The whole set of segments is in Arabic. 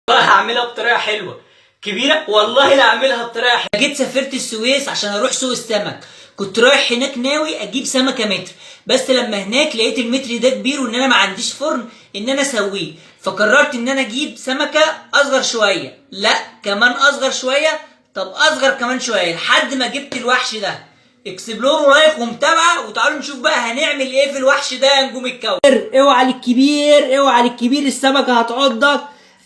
والله هعملها بطريقه حلوه كبيره، والله لا هعملها بطريقه حلوه. جيت سافرت السويس عشان اروح سوق السمك، كنت رايح هناك ناوي اجيب سمكه متر، بس لما هناك لقيت المتر ده كبير وان انا ما عنديش فرن ان انا اسويه، فقررت ان انا اجيب سمكه اصغر شويه، لا كمان اصغر شويه، طب اصغر كمان شويه، لحد ما جبت الوحش ده. اكسبلور ولايك ومتابعه، وتعالوا نشوف بقى هنعمل ايه في الوحش ده يا نجوم الكون. اوعى للكبير، اوعى للكبير، السمكه هتعضك.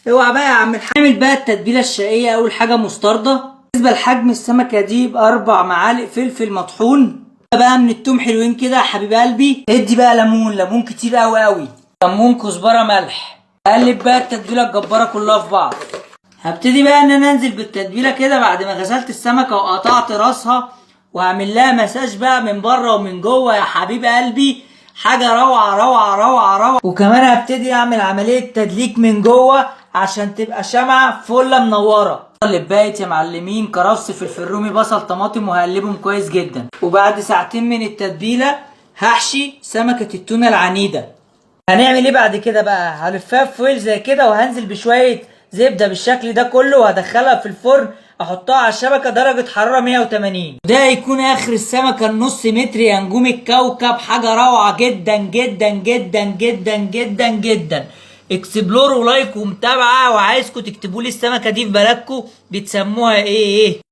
اوعى بقى يا عم الحاج. نعمل بقى التتبيله الشقيه. اول حاجه مستردة. بالنسبه لحجم السمكه دي يبقى 4 معالق فلفل مطحون بقى من التوم حلوين كده يا حبيب قلبي. ادي بقى ليمون كتير قوي قوي، كمون، كزبره، ملح. قلب بقى التتبيله الجباره كلها في بعض. هبتدي بقى ان انا انزل بالتتبيله كده بعد ما غسلت السمكه وقطعت راسها، وهعمل لها مساج بقى من بره ومن جوه يا حبيب قلبي. حاجه روعه روعه روعه روعه. وكمان هبتدي اعمل عمليه تدليك من جوه عشان تبقى شمعه فله منوره. اللي بقيت يا معلمين كرفس، فلفل رومي، بصل، طماطم، وهقلبهم كويس جدا. وبعد ساعتين من التتبيله هحشي سمكه التونه العنيده. هنعمل ايه بعد كده بقى؟ هلفها في فويل زي كده، وهنزل بشويه زبده بالشكل ده كله، وهدخلها في الفرن، احطها على الشبكه درجه حراره 180. ده هيكون اخر السمكه النص متر يا نجوم الكوكب. حاجه روعه جدا جدا جدا جدا جدا جدا. اكسبلور ولايك ومتابعه، وعايزكم تكتبوا لي السمكه دي في بلدكم بتسموها ايه.